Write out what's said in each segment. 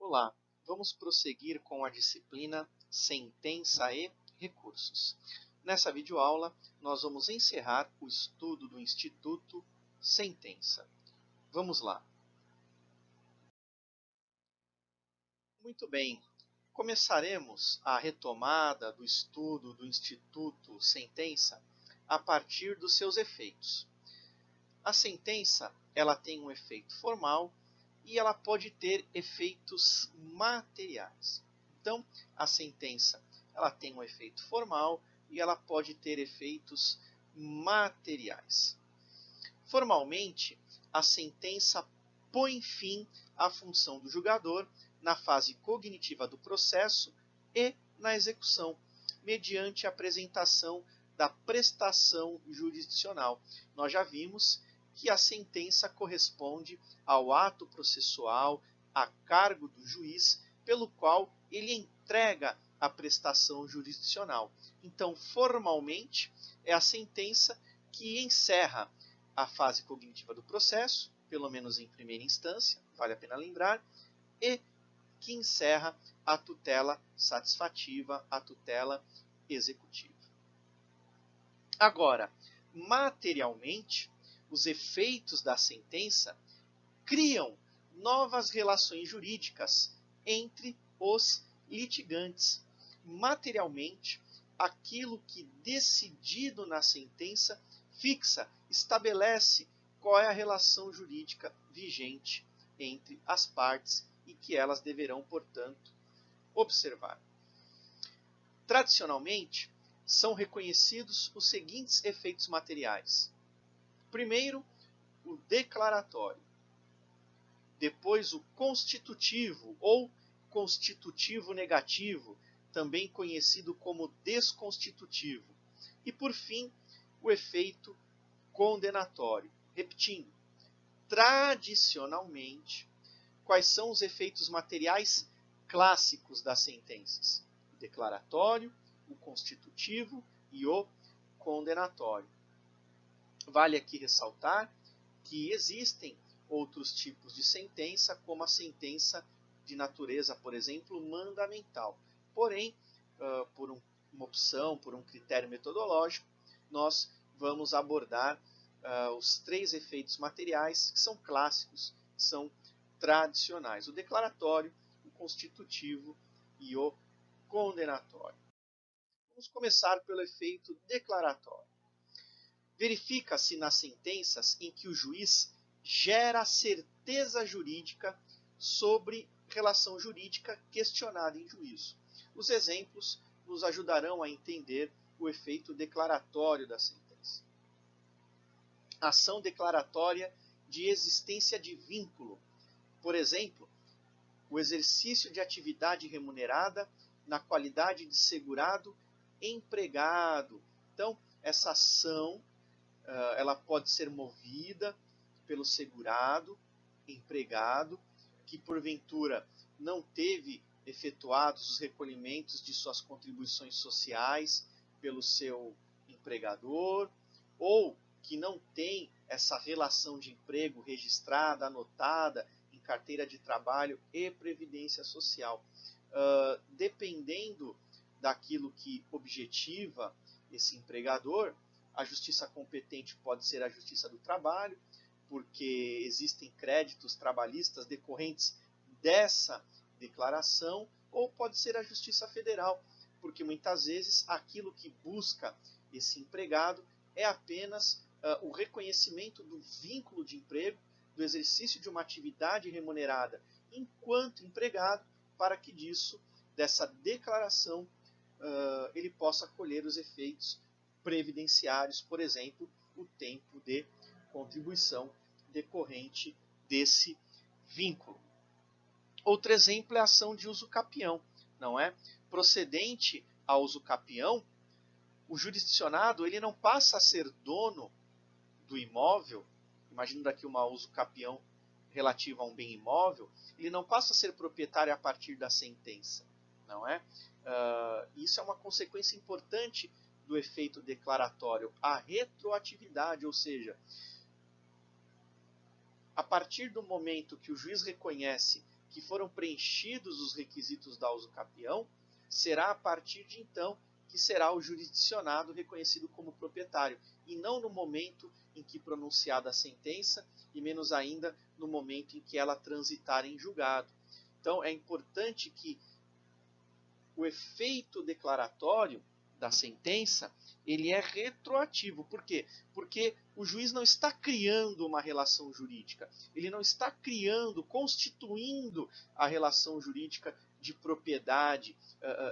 Olá, vamos prosseguir com a disciplina Sentença e Recursos. Nessa videoaula, nós vamos encerrar o estudo do Instituto Sentença. Vamos lá. Muito bem, começaremos a retomada do estudo do Instituto Sentença a partir dos seus efeitos. A sentença, ela tem um efeito formal e ela pode ter efeitos materiais. Então, a sentença ela tem um efeito formal e ela pode ter efeitos materiais. Formalmente, a sentença põe fim à função do julgador na fase cognitiva do processo e na execução, mediante a apresentação da prestação jurisdicional. Nós já vimos que a sentença corresponde ao ato processual a cargo do juiz, pelo qual ele entrega a prestação jurisdicional. Então, formalmente, é a sentença que encerra a fase cognitiva do processo, pelo menos em primeira instância, vale a pena lembrar, e que encerra a tutela satisfativa, a tutela executiva. Agora, materialmente, os efeitos da sentença criam novas relações jurídicas entre os litigantes. Materialmente, aquilo que decidido na sentença fixa, estabelece qual é a relação jurídica vigente entre as partes e que elas deverão, portanto, observar. Tradicionalmente, são reconhecidos os seguintes efeitos materiais. Primeiro, o declaratório. Depois, o constitutivo ou constitutivo negativo, também conhecido como desconstitutivo. E, por fim, o efeito condenatório. Repetindo, tradicionalmente, quais são os efeitos materiais clássicos das sentenças? O declaratório, o constitutivo e o condenatório. Vale aqui ressaltar que existem outros tipos de sentença, como a sentença de natureza, por exemplo, mandamental. Porém, por uma opção, por um critério metodológico, nós vamos abordar os três efeitos materiais que são clássicos, que são tradicionais: o declaratório, o constitutivo e o condenatório. Vamos começar pelo efeito declaratório. Verifica-se nas sentenças em que o juiz gera certeza jurídica sobre relação jurídica questionada em juízo. Os exemplos nos ajudarão a entender o efeito declaratório da sentença. Ação declaratória de existência de vínculo. Por exemplo, o exercício de atividade remunerada na qualidade de segurado empregado. Então, essa ação ela pode ser movida pelo segurado, empregado, que porventura não teve efetuados os recolhimentos de suas contribuições sociais pelo seu empregador, ou que não tem essa relação de emprego registrada, anotada em carteira de trabalho e previdência social. Dependendo daquilo que objetiva esse empregador, a justiça competente pode ser a Justiça do Trabalho, porque existem créditos trabalhistas decorrentes dessa declaração, ou pode ser a Justiça Federal, porque muitas vezes aquilo que busca esse empregado é apenas o reconhecimento do vínculo de emprego, do exercício de uma atividade remunerada enquanto empregado, para que dessa declaração, ele possa colher os efeitos previdenciários, por exemplo, o tempo de contribuição decorrente desse vínculo. Outro exemplo é a ação de uso capião, não é? Procedente a uso capião, o jurisdicionado ele não passa a ser dono do imóvel, imagino daqui uma uso capião relativa a um bem imóvel, ele não passa a ser proprietário a partir da sentença, não é? Isso é uma consequência importante do efeito declaratório, a retroatividade, ou seja, a partir do momento que o juiz reconhece que foram preenchidos os requisitos da usucapião, será a partir de então que será o jurisdicionado reconhecido como proprietário, e não no momento em que pronunciada a sentença, e menos ainda no momento em que ela transitar em julgado. Então é importante que o efeito declaratório da sentença ele é retroativo. Por quê? Porque o juiz não está criando uma relação jurídica, ele não está criando, constituindo a relação jurídica de propriedade,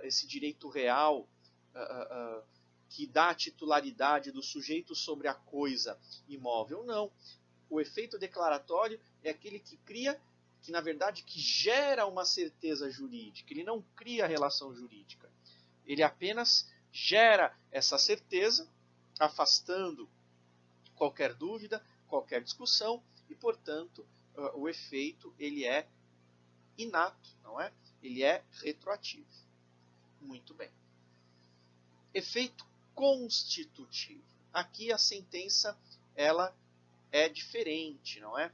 esse direito real que dá a titularidade do sujeito sobre a coisa imóvel. Não. O efeito declaratório é aquele que cria, que na verdade que gera uma certeza jurídica. Ele não cria relação jurídica. Ele apenas gera essa certeza, afastando qualquer dúvida, qualquer discussão, e portanto o efeito ele é inato, não é? Ele é retroativo. Muito bem. Efeito constitutivo. Aqui a sentença ela é diferente, não é?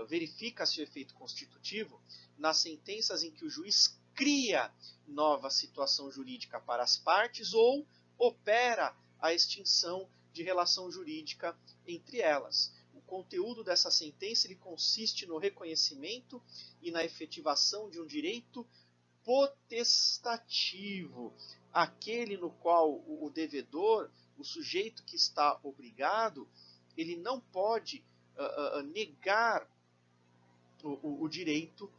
Verifica-se o efeito constitutivo nas sentenças em que o juiz cria nova situação jurídica para as partes ou opera a extinção de relação jurídica entre elas. O conteúdo dessa sentença ele consiste no reconhecimento e na efetivação de um direito potestativo, aquele no qual o devedor, o sujeito que está obrigado, ele não pode negar o direito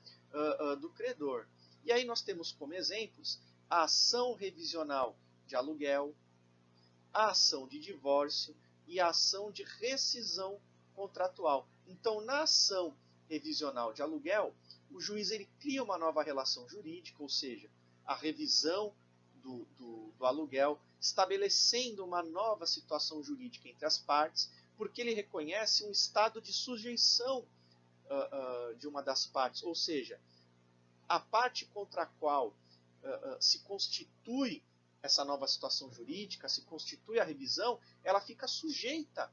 do credor. E aí nós temos como exemplos a ação revisional de aluguel, a ação de divórcio e a ação de rescisão contratual. Então, na ação revisional de aluguel, o juiz ele cria uma nova relação jurídica, ou seja, a revisão do aluguel, estabelecendo uma nova situação jurídica entre as partes, porque ele reconhece um estado de sujeição de uma das partes, ou seja, a parte contra a qual se constitui essa nova situação jurídica, se constitui a revisão, ela fica sujeita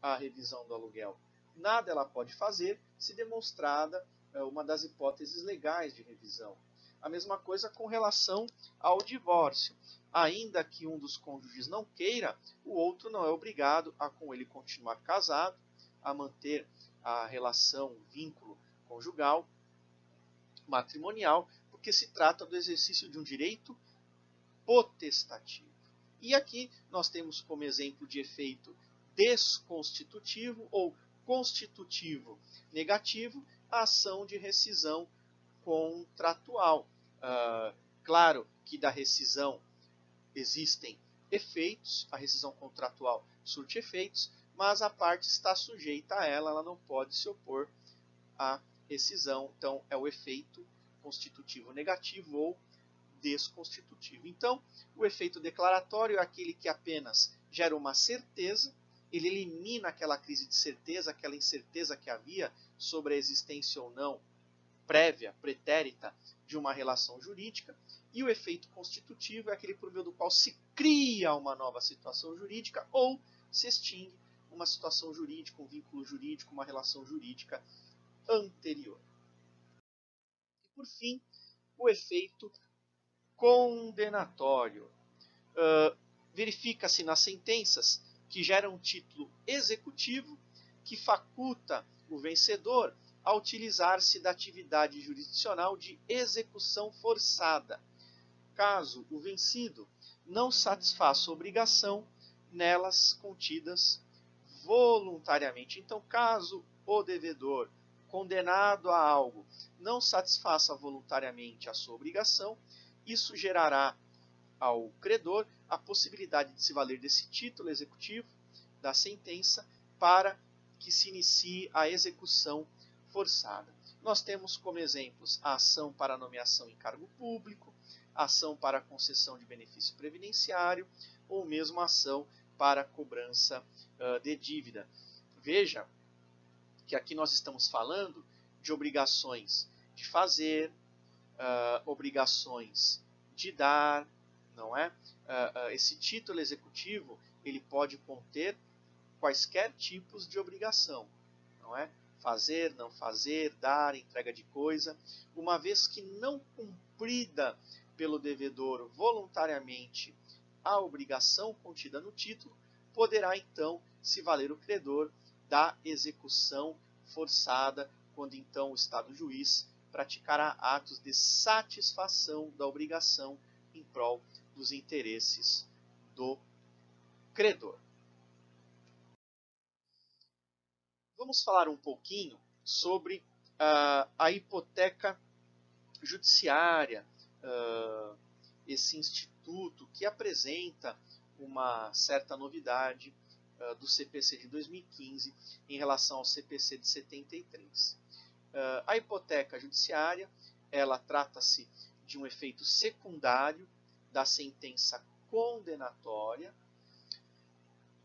à revisão do aluguel. Nada ela pode fazer se demonstrada uma das hipóteses legais de revisão. A mesma coisa com relação ao divórcio. Ainda que um dos cônjuges não queira, o outro não é obrigado a com ele continuar casado, a manter a relação, o vínculo conjugal, matrimonial, porque se trata do exercício de um direito potestativo. E aqui nós temos como exemplo de efeito desconstitutivo ou constitutivo negativo a ação de rescisão contratual. Claro que da rescisão existem efeitos, a rescisão contratual surte efeitos, mas a parte está sujeita a ela, ela não pode se opor à rescisão. Então é o efeito constitutivo negativo ou desconstitutivo. Então, o efeito declaratório é aquele que apenas gera uma certeza, ele elimina aquela crise de certeza, aquela incerteza que havia sobre a existência ou não prévia, pretérita, de uma relação jurídica, e o efeito constitutivo é aquele por meio do qual se cria uma nova situação jurídica ou se extingue uma situação jurídica, um vínculo jurídico, uma relação jurídica anterior. E por fim, o efeito condenatório. Verifica-se nas sentenças que geram um título executivo que faculta o vencedor a utilizar-se da atividade jurisdicional de execução forçada, caso o vencido não satisfaça a obrigação nelas contidas voluntariamente. Então, caso o devedor condenado a algo não satisfaça voluntariamente a sua obrigação, isso gerará ao credor a possibilidade de se valer desse título executivo da sentença para que se inicie a execução forçada. Nós temos como exemplos a ação para nomeação em cargo público, a ação para concessão de benefício previdenciário ou mesmo a ação para cobrança de dívida. Veja que aqui nós estamos falando de obrigações de fazer, obrigações de dar, não é? Esse título executivo ele pode conter quaisquer tipos de obrigação, não é? fazer, não fazer, dar, entrega de coisa, uma vez que não cumprida pelo devedor voluntariamente a obrigação contida no título, poderá então se valer o credor da execução forçada, quando então o Estado juiz praticará atos de satisfação da obrigação em prol dos interesses do credor. Vamos falar um pouquinho sobre a hipoteca judiciária, esse instituto que apresenta uma certa novidade do CPC de 2015 em relação ao CPC de 73. A hipoteca judiciária, ela trata-se de um efeito secundário da sentença condenatória,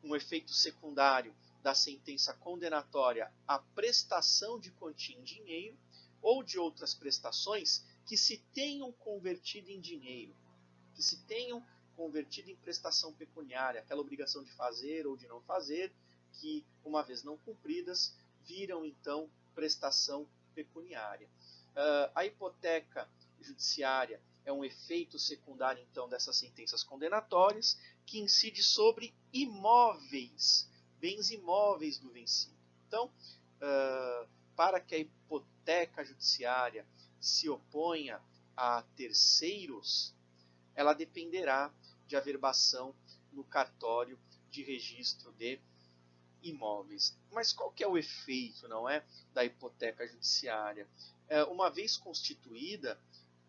um efeito secundário da sentença condenatória à prestação de quantia em dinheiro ou de outras prestações que se tenham convertido em dinheiro, que se tenham convertido em prestação pecuniária, aquela obrigação de fazer ou de não fazer, que, uma vez não cumpridas, viram então prestação pecuniária. A hipoteca judiciária é um efeito secundário então dessas sentenças condenatórias que incide sobre imóveis, bens imóveis do vencido. Então, para que a hipoteca judiciária se oponha a terceiros, ela dependerá de averbação no cartório de registro de imóveis. Mas qual que é o efeito, não é, da hipoteca judiciária? Uma vez constituída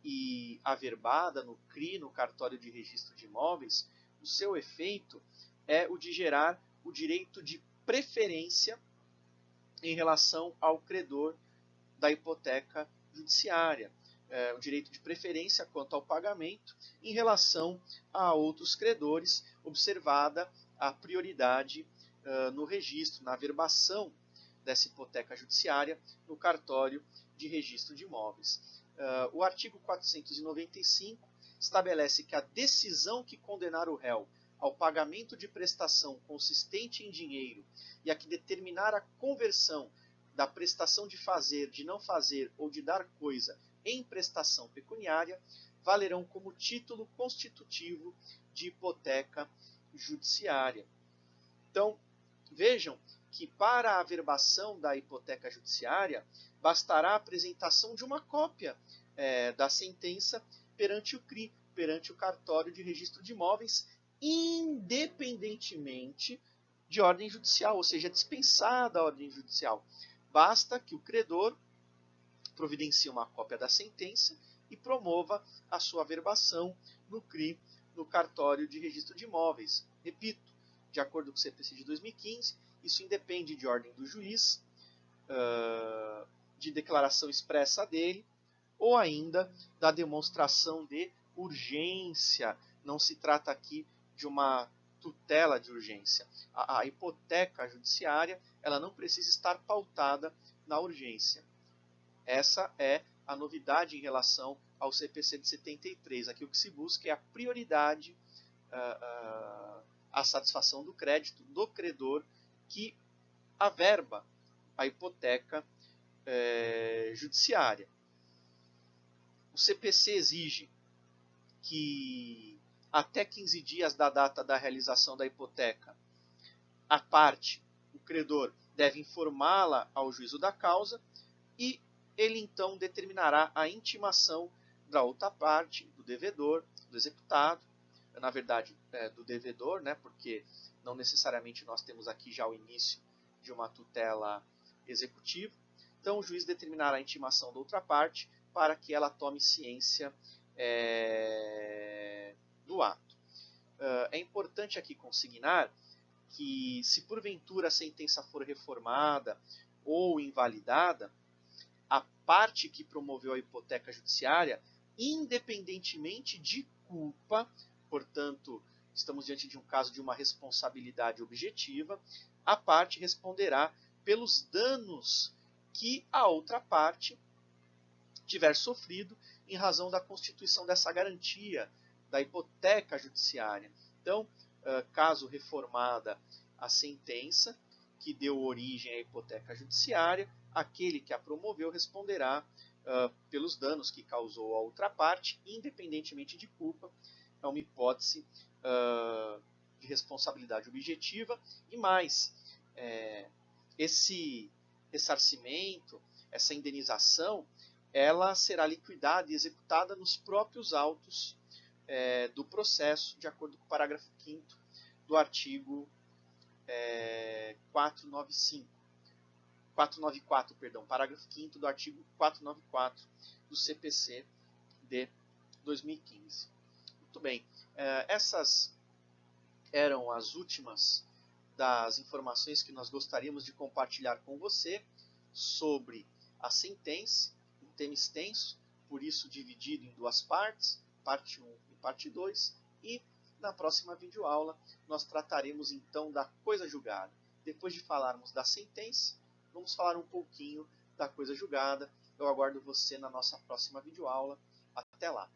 e averbada no CRI, no cartório de registro de imóveis, o seu efeito é o de gerar o direito de preferência em relação ao credor da hipoteca judiciária, o direito de preferência quanto ao pagamento em relação a outros credores, observada a prioridade no registro, na averbação dessa hipoteca judiciária no cartório de registro de imóveis. O artigo 495 estabelece que a decisão que condenar o réu ao pagamento de prestação consistente em dinheiro e a que determinar a conversão da prestação de fazer, de não fazer ou de dar coisa em prestação pecuniária, valerão como título constitutivo de hipoteca judiciária. Então, vejam que para a averbação da hipoteca judiciária, bastará a apresentação de uma cópia da sentença perante o CRI, perante o cartório de registro de imóveis, independentemente de ordem judicial, ou seja, dispensada a ordem judicial. Basta que o credor providencie uma cópia da sentença e promova a sua averbação no CRI, no cartório de registro de imóveis. Repito, de acordo com o CPC de 2015, isso independe de ordem do juiz, de declaração expressa dele, ou ainda da demonstração de urgência. Não se trata aqui de uma tutela de urgência. A hipoteca judiciária, ela não precisa estar pautada na urgência. Essa é a novidade em relação ao CPC de 73. Aqui o que se busca é a prioridade, a satisfação do crédito do credor que averba a hipoteca judiciária. O CPC exige que até 15 dias da data da realização da hipoteca, a parte, o credor, deve informá-la ao juízo da causa e ele então determinará a intimação da outra parte, do devedor, do executado, na verdade do devedor, né, porque não necessariamente nós temos aqui já o início de uma tutela executiva. Então o juiz determinará a intimação da outra parte para que ela tome ciência do ato. É importante aqui consignar que, se porventura a sentença for reformada ou invalidada, a parte que promoveu a hipoteca judiciária, independentemente de culpa, portanto, estamos diante de um caso de uma responsabilidade objetiva, a parte responderá pelos danos que a outra parte tiver sofrido em razão da constituição dessa garantia da hipoteca judiciária. Então, caso reformada a sentença que deu origem à hipoteca judiciária, aquele que a promoveu responderá pelos danos que causou a outra parte, independentemente de culpa. É uma hipótese de responsabilidade objetiva. E mais, esse ressarcimento, essa indenização, ela será liquidada e executada nos próprios autos do processo, de acordo com o parágrafo 5º do artigo 494, parágrafo 5º do artigo 494 do CPC de 2015. Muito bem, essas eram as últimas das informações que nós gostaríamos de compartilhar com você sobre a sentença, um tema extenso, por isso dividido em duas partes, parte 1 e parte 2, e na próxima videoaula nós trataremos então da coisa julgada. Depois de falarmos da sentença, vamos falar um pouquinho da coisa julgada. Eu aguardo você na nossa próxima videoaula. Até lá!